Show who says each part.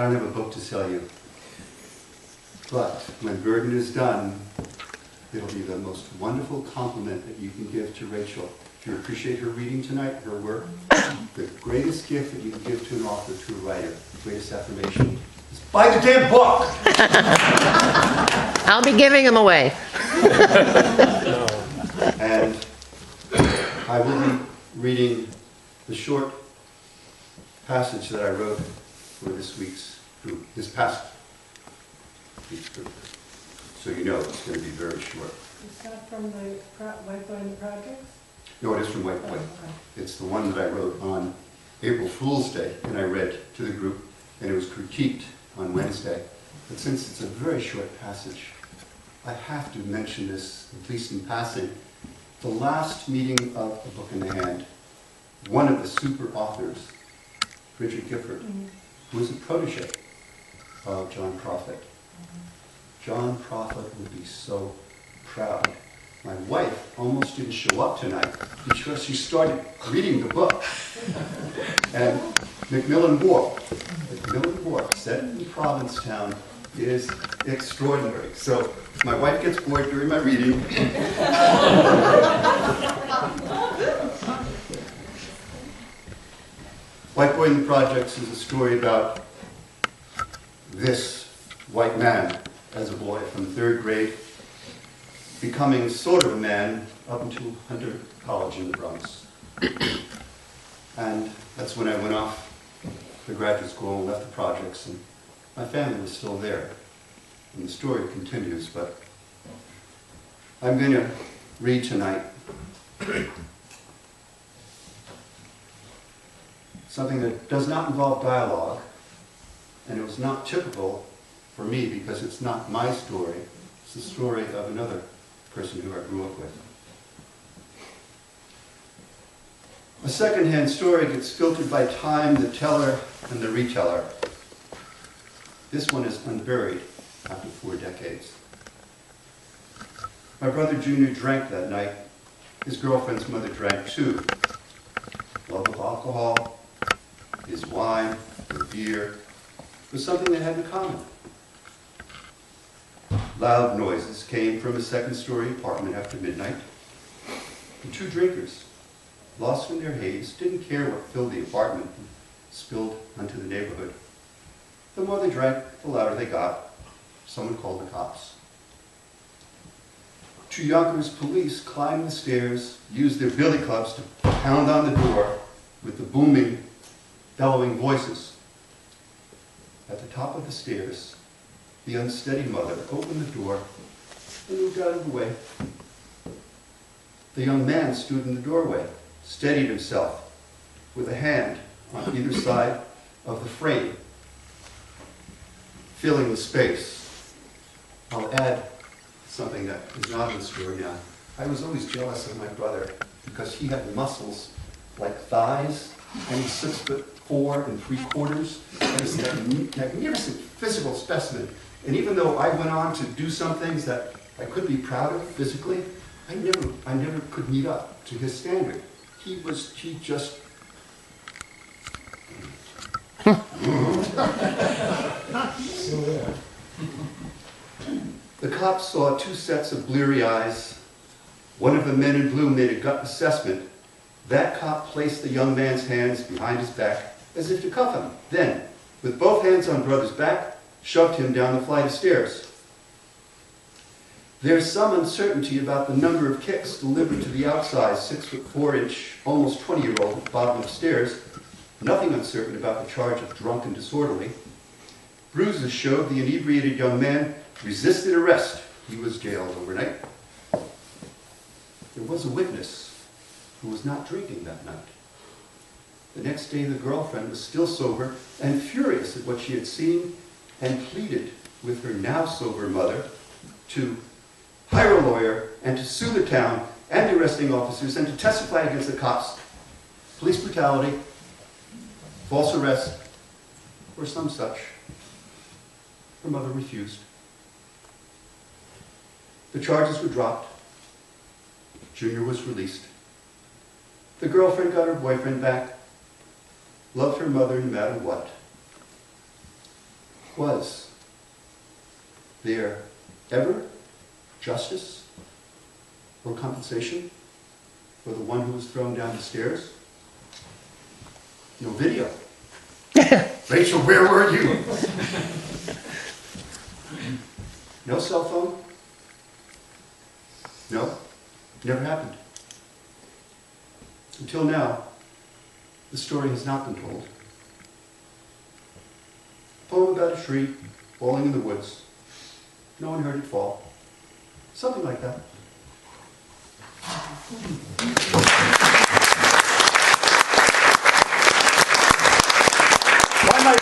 Speaker 1: I don't have a book to sell you. But when Burden is done, it'll be the most wonderful compliment that you can give to Rachel. If you appreciate her reading tonight, her work, the greatest gift that you can give to an author, to a writer, the greatest affirmation, is buy the damn book!
Speaker 2: I'll be giving them away.
Speaker 1: And I will be reading the short passage that I wrote for this past week's group. So you know it's going to be very short.
Speaker 3: Is that from the White Boy and the Projects?
Speaker 1: No, it is from White Boy. It's the one that I wrote on April Fool's Day, and I read to the group, and it was critiqued on Wednesday. But since it's a very short passage, I have to mention this, at least in passing. The last meeting of A Book in the Hand, one of the super authors, Richard Gifford, who was a protege of John Prophet. John Prophet would be so proud. My wife almost didn't show up tonight because she started reading the book. And Macmillan Wharf, set in Provincetown, is extraordinary. So my wife gets bored during my reading. White Boy and the Projects is a story about this white man as a boy from 3rd grade, becoming sort of a man up until Hunter College in the Bronx. And that's when I went off to graduate school and left the projects, and my family was still there. And the story continues, but I'm going to read tonight something that does not involve dialogue, and it was not typical for me because it's not my story. It's the story of another person who I grew up with. A second-hand story gets filtered by time, the teller, and the reteller. This one is unburied after 4 decades. My brother Junior drank that night. His girlfriend's mother drank too. Love of alcohol, his wine, her beer, was something they had in common. Loud noises came from a 2nd-story apartment after midnight. The 2 drinkers, lost in their haze, didn't care what filled the apartment and spilled onto the neighborhood. The more they drank, the louder they got. Someone called the cops. 2 Yonkers police climbed the stairs, used their billy clubs to pound on the door with the booming, bellowing voices. At the top of the stairs, the unsteady mother opened the door and moved out of the way. The young man stood in the doorway, steadied himself with a hand on either side of the frame, filling the space. I'll add something that is not in the story now. I was always jealous of my brother because he had muscles like thighs, and he's 6'4" and 3/4, and he's a magnificent physical specimen. And even though I went on to do some things that I could be proud of physically, I never could meet up to his standard. He just. The cops saw 2 sets of bleary eyes. One of the men in blue made a gut assessment. That cop placed the young man's hands behind his back as if to cuff him. Then, with both hands on brother's back, shoved him down the flight of stairs. There's some uncertainty about the number of kicks delivered to the outsized 6'4", almost 20-year-old at the bottom of the stairs. Nothing uncertain about the charge of drunk and disorderly. Bruises showed the inebriated young man resisted arrest. He was jailed overnight. There was a witness who was not drinking that night. The next day, the girlfriend was still sober and furious at what she had seen, and pleaded with her now sober mother to hire a lawyer and to sue the town and the arresting officers and to testify against the cops. Police brutality, false arrest, or some such. Her mother refused. The charges were dropped. Junior was released. The girlfriend got her boyfriend back, loved her mother no matter what. Was there ever justice or compensation for the one who was thrown down the stairs? No video. Rachel, where were you? No cell phone? No, never happened. Until now, the story has not been told. A poem about a tree falling in the woods. No one heard it fall. Something like that.
Speaker 2: Why my